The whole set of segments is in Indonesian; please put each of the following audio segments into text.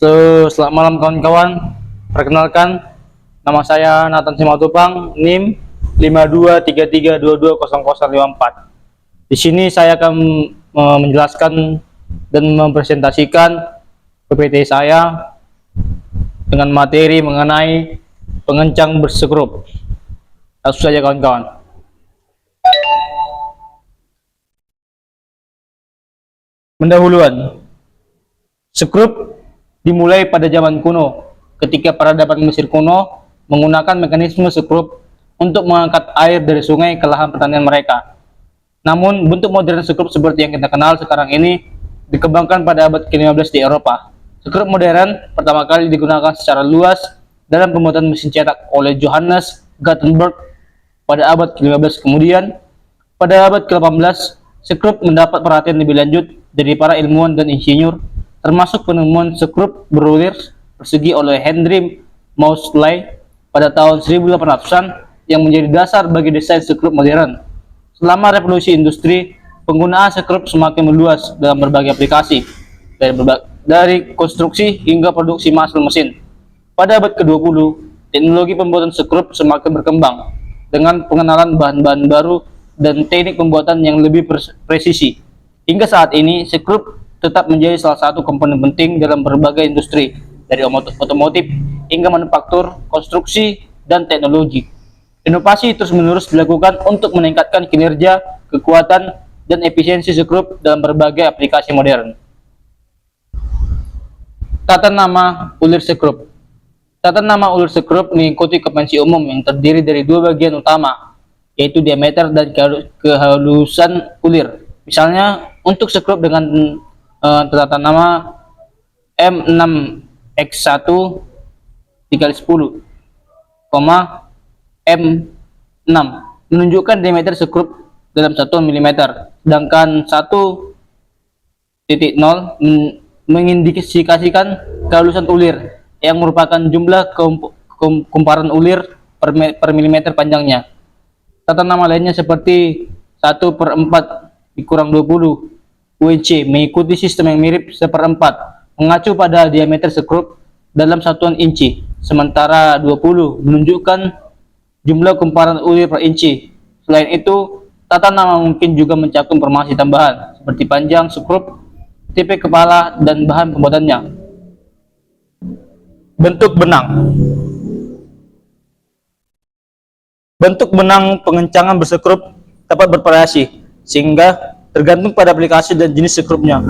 Selamat malam kawan-kawan. Perkenalkan, nama saya Nathan Simatupang, NIM 5233220054. Di sini saya akan menjelaskan dan mempresentasikan PPT saya dengan materi mengenai pengencang bersekrup. Langsung saja kawan-kawan. Pendahuluan. Sekrup dimulai pada zaman kuno, ketika peradaban Mesir kuno menggunakan mekanisme sekrup untuk mengangkat air dari sungai ke lahan pertanian mereka. Namun, bentuk modern sekrup seperti yang kita kenal sekarang ini dikembangkan pada abad ke-15 di Eropa. Sekrup modern pertama kali digunakan secara luas dalam pembuatan mesin cetak oleh Johannes Gutenberg pada abad ke-15. Kemudian, pada abad ke-18, sekrup mendapat perhatian lebih lanjut dari para ilmuwan dan insinyur, termasuk penemuan sekrup berulir persegi oleh Henry Moseley pada tahun 1800-an yang menjadi dasar bagi desain sekrup modern. Selama revolusi industri, penggunaan sekrup semakin meluas dalam berbagai aplikasi, dari konstruksi hingga produksi massal mesin. Pada abad ke-20, teknologi pembuatan sekrup semakin berkembang dengan pengenalan bahan-bahan baru dan teknik pembuatan yang lebih presisi. Hingga saat ini, sekrup tetap menjadi salah satu komponen penting dalam berbagai industri, dari otomotif hingga manufaktur, konstruksi, dan teknologi. Inovasi terus-menerus dilakukan untuk meningkatkan kinerja, kekuatan, dan efisiensi sekrup dalam berbagai aplikasi modern. Tata nama ulir sekrup. Tata nama ulir sekrup mengikuti konvensi umum yang terdiri dari dua bagian utama, yaitu diameter dan kehalusan ulir. Misalnya, untuk sekrup dengan tata nama M6X1 3x10, M6 menunjukkan diameter sekrup dalam satuan milimeter, sedangkan 1.0 mengindikasikan kehalusan ulir yang merupakan jumlah kumparan ulir per milimeter panjangnya. Tata nama lainnya seperti 1/4 dikurang 20 UNC mengikuti sistem yang mirip 1/4, mengacu pada diameter sekrup dalam satuan inci, sementara 20 menunjukkan jumlah kumparan ulir per inci. Selain itu, tata nama mungkin juga mencakup informasi tambahan seperti panjang sekrup, tipe kepala, dan bahan pembuatannya. Bentuk benang. Bentuk benang pengencangan bersekrup dapat bervariasi, sehingga tergantung pada aplikasi dan jenis sekrupnya.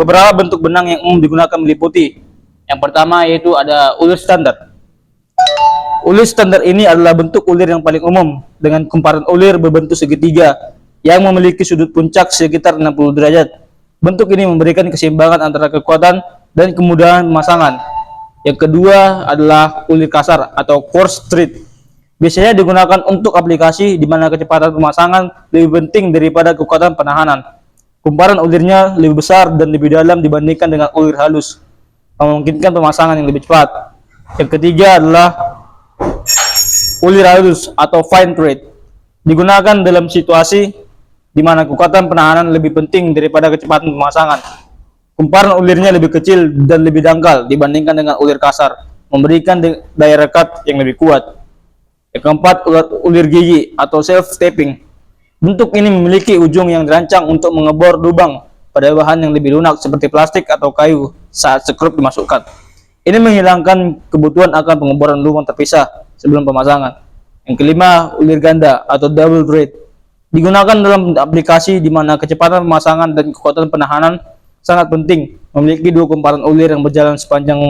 Beberapa bentuk benang yang umum digunakan meliputi: yang pertama yaitu ada ulir standar. Ulir standar ini adalah bentuk ulir yang paling umum dengan kumparan ulir berbentuk segitiga yang memiliki sudut puncak sekitar 60 derajat. Bentuk ini memberikan keseimbangan antara kekuatan dan kemudahan pemasangan. Yang kedua adalah ulir kasar atau coarse thread. Biasanya digunakan untuk aplikasi di mana kecepatan pemasangan lebih penting daripada kekuatan penahanan. Kumparan ulirnya lebih besar dan lebih dalam dibandingkan dengan ulir halus, memungkinkan pemasangan yang lebih cepat. Yang ketiga adalah ulir halus atau fine thread. Digunakan dalam situasi di mana kekuatan penahanan lebih penting daripada kecepatan pemasangan. Kumparan ulirnya lebih kecil dan lebih dangkal dibandingkan dengan ulir kasar, memberikan daya rekat yang lebih kuat. Yang keempat, ulir gigi atau self-tapping. Bentuk ini memiliki ujung yang dirancang untuk mengebor lubang pada bahan yang lebih lunak seperti plastik atau kayu saat sekrup dimasukkan. Ini menghilangkan kebutuhan akan pengeboran lubang terpisah sebelum pemasangan. Yang kelima, ulir ganda atau double thread. Digunakan dalam aplikasi di mana kecepatan pemasangan dan kekuatan penahanan sangat penting. Memiliki dua kumparan ulir yang berjalan sepanjang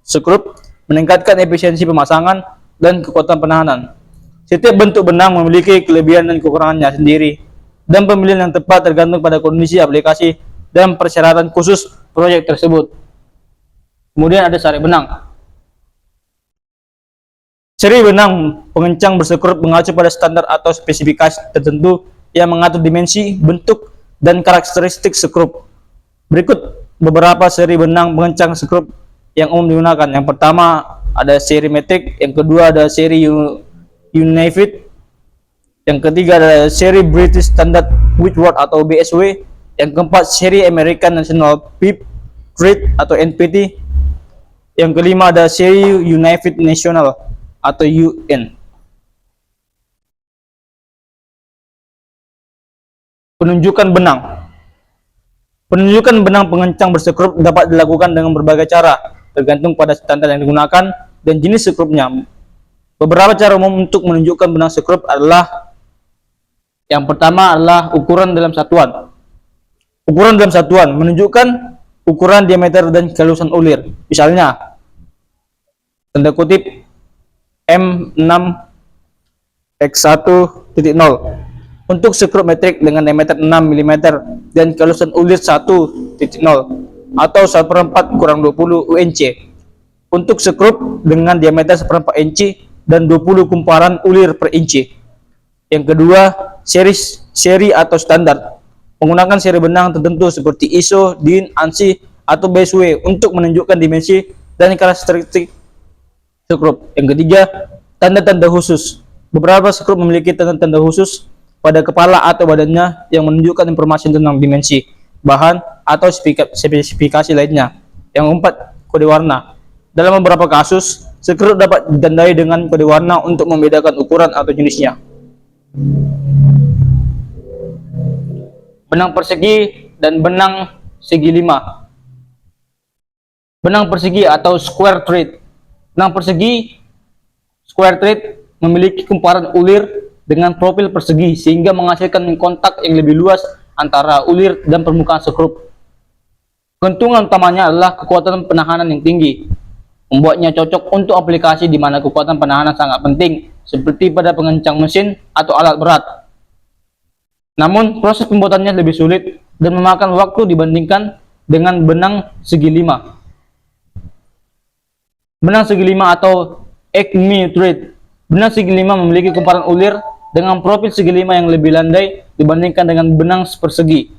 sekrup, meningkatkan efisiensi pemasangan dan kekuatan penahanan. Setiap bentuk benang memiliki kelebihan dan kekurangannya sendiri, dan pemilihan yang tepat tergantung pada kondisi aplikasi dan persyaratan khusus proyek tersebut. Kemudian ada sari benang. Seri benang pengencang bersekrup mengacu pada standar atau spesifikasi tertentu yang mengatur dimensi, bentuk, dan karakteristik sekrup. Berikut beberapa seri benang pengencang sekrup yang umum digunakan. Yang pertama ada seri metric, yang kedua ada seri Unifit, yang ketiga ada seri British Standard Whitworth atau BSW, yang keempat seri American National Pipe Thread atau NPT, Yang kelima ada seri United National atau UN. Penunjukan benang. Penunjukan benang pengencang bersekrup dapat dilakukan dengan berbagai cara, tergantung pada standar yang digunakan dan jenis sekrupnya. Beberapa cara umum untuk menunjukkan benang sekrup adalah yang pertama adalah ukuran dalam satuan. Ukuran dalam satuan menunjukkan ukuran diameter dan kehalusan ulir. Misalnya, tanda kutip M6X1.0 untuk sekrup metrik dengan diameter 6 mm dan kehalusan ulir 1.0 atau 1/4 kurang 20 UNC untuk sekrup dengan diameter 1/4 inci dan 20 kumparan ulir per inci. Yang kedua, seri atau standar menggunakan seri benang tertentu seperti ISO, DIN, ANSI, atau BSW untuk menunjukkan dimensi dan karakteristik sekrup. Yang ketiga, tanda-tanda khusus. Beberapa sekrup memiliki tanda-tanda khusus pada kepala atau badannya yang menunjukkan informasi tentang dimensi, bahan, atau spesifikasi lainnya. Yang keempat, kode warna. Dalam beberapa kasus, sekrup dapat ditandai dengan kode warna untuk membedakan ukuran atau jenisnya. Benang persegi dan benang segi 5. Benang persegi atau square thread. Benang persegi square thread memiliki kumparan ulir dengan profil persegi sehingga menghasilkan kontak yang lebih luas antara ulir dan permukaan sekrup. Keuntungan utamanya adalah kekuatan penahanan yang tinggi, membuatnya cocok untuk aplikasi di mana kekuatan penahanan sangat penting, seperti pada pengencang mesin atau alat berat. Namun, proses pembuatannya lebih sulit dan memakan waktu dibandingkan dengan benang segi 5. Benang segi 5 atau Acme thread. Benang segi 5 memiliki kumparan ulir dengan profil segi 5 yang lebih landai dibandingkan dengan benang persegi.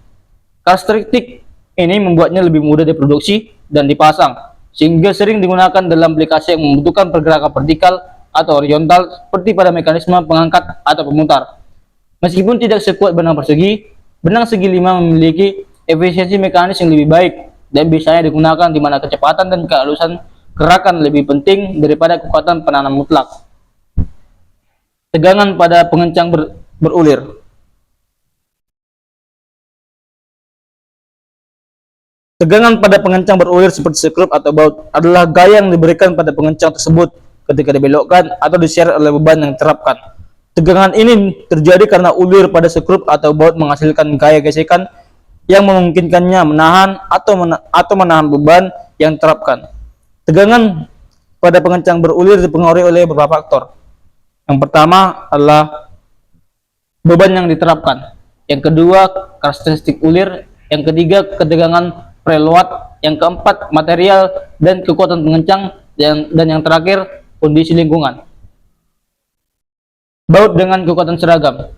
Karakteristik ini membuatnya lebih mudah diproduksi dan dipasang, sehingga sering digunakan dalam aplikasi yang membutuhkan pergerakan vertikal atau horizontal seperti pada mekanisme pengangkat atau pemutar. Meskipun tidak sekuat benang persegi, benang segi 5 memiliki efisiensi mekanis yang lebih baik dan biasanya digunakan di mana kecepatan dan kehalusan gerakan lebih penting daripada kekuatan penahanan mutlak. Tegangan pada pengencang berulir. Tegangan pada pengencang berulir seperti sekrup atau baut adalah gaya yang diberikan pada pengencang tersebut ketika dibelokkan atau diseret oleh beban yang diterapkan. Tegangan ini terjadi karena ulir pada sekrup atau baut menghasilkan gaya gesekan yang memungkinkannya menahan atau menahan beban yang diterapkan. Tegangan pada pengencang berulir dipengaruhi oleh beberapa faktor. Yang pertama adalah beban yang diterapkan. Yang kedua, karakteristik ulir. Yang ketiga, ketegangan preload. Yang keempat, material dan kekuatan pengencang. Dan yang terakhir, kondisi lingkungan. Baut dengan kekuatan seragam.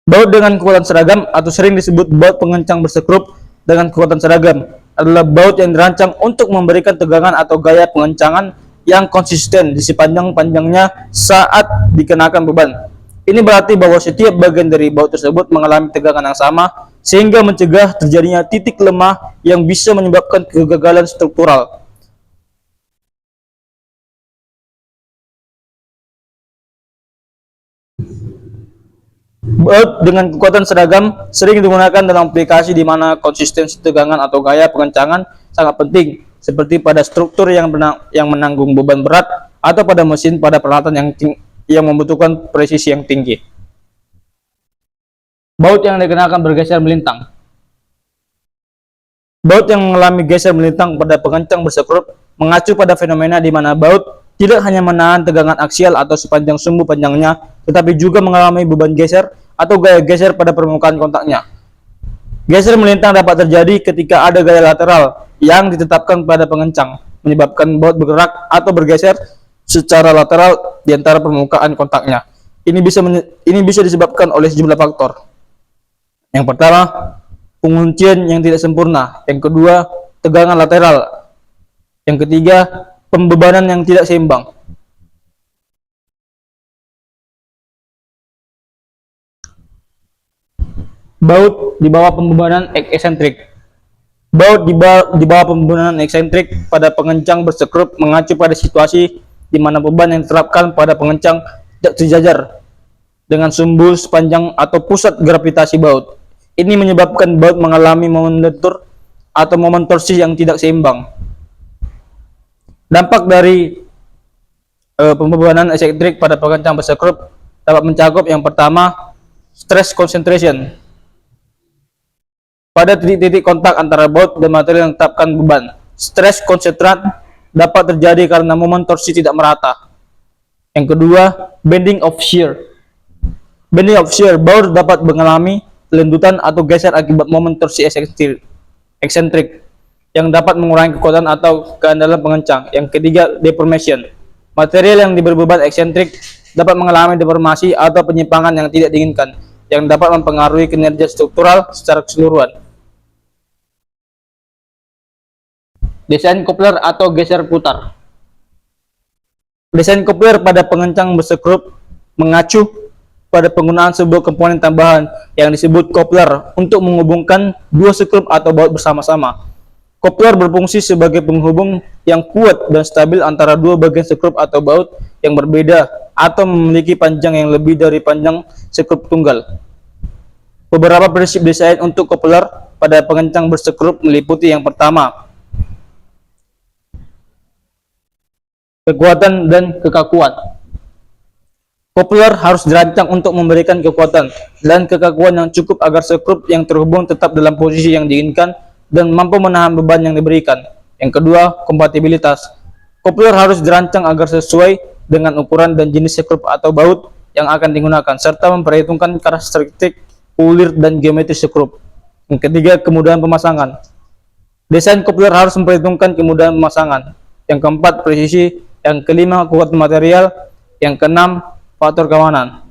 Baut dengan kekuatan seragam atau sering disebut baut pengencang bersekrup dengan kekuatan seragam adalah baut yang dirancang untuk memberikan tegangan atau gaya pengencangan yang konsisten di sepanjang panjangnya saat dikenakan beban. Ini berarti bahwa setiap bagian dari baut tersebut mengalami tegangan yang sama sehingga mencegah terjadinya titik lemah yang bisa menyebabkan kegagalan struktural. Baut dengan kekuatan seragam sering digunakan dalam aplikasi di mana konsistensi tegangan atau gaya pengencangan sangat penting, seperti pada struktur yang menanggung beban berat atau pada mesin pada peralatan yang membutuhkan presisi yang tinggi. Baut yang dikenakan bergeser melintang. Baut yang mengalami geser melintang pada pengencang bersekrup mengacu pada fenomena di mana baut tidak hanya menahan tegangan aksial atau sepanjang sumbu panjangnya, tetapi juga mengalami beban geser atau gaya geser pada permukaan kontaknya. Geser melintang dapat terjadi ketika ada gaya lateral yang ditetapkan pada pengencang, menyebabkan baut bergerak atau bergeser secara lateral di antara permukaan kontaknya. Ini bisa disebabkan oleh sejumlah faktor. Yang pertama, penguncian yang tidak sempurna. Yang kedua, tegangan lateral. Yang ketiga, pembebanan yang tidak seimbang. Baut di bawah pembebanan eksentrik. Baut di bawah pembenahan eksentrik pada pengencang bersekrup mengacu pada situasi di mana beban yang diterapkan pada pengencang tidak sejajar dengan sumbu sepanjang atau pusat gravitasi baut. Ini menyebabkan baut mengalami momen lentur atau momen torsi yang tidak seimbang. Dampak dari pembebanan eksentrik pada pengencang bersekrup dapat mencakup yang pertama, stress concentration. Pada titik-titik kontak antara baut dan material yang tetapkan beban, stres konsentrat dapat terjadi karena momen torsi tidak merata. Yang kedua, bending of shear. Bending of shear, baut dapat mengalami lendutan atau geser akibat momen torsi eksentrik yang dapat mengurangi kekuatan atau keandalan pengencang. Yang ketiga, deformation. Material yang diberi beban eksentrik dapat mengalami deformasi atau penyimpangan yang tidak diinginkan, yang dapat mempengaruhi kinerja struktural secara keseluruhan. Desain coupler atau geser putar. Desain coupler pada pengencang bersekrup mengacu pada penggunaan sebuah komponen tambahan yang disebut coupler untuk menghubungkan dua sekrup atau baut bersama-sama. Coupler berfungsi sebagai penghubung yang kuat dan stabil antara dua bagian sekrup atau baut yang berbeda atau memiliki panjang yang lebih dari panjang sekrup tunggal. Beberapa prinsip desain untuk coupler pada pengencang bersekrup meliputi yang pertama, kekuatan dan kekakuan. Coupler harus dirancang untuk memberikan kekuatan dan kekakuan yang cukup agar sekrup yang terhubung tetap dalam posisi yang diinginkan dan mampu menahan beban yang diberikan. Yang kedua, kompatibilitas. Coupler harus dirancang agar sesuai dengan ukuran dan jenis sekrup atau baut yang akan digunakan, serta memperhitungkan karakteristik ulir dan geometri sekrup. Yang ketiga, kemudahan pemasangan. Desain coupler harus memperhitungkan kemudahan pemasangan. Yang keempat, presisi. Yang kelima, kekuatan material. Yang keenam, faktor keamanan.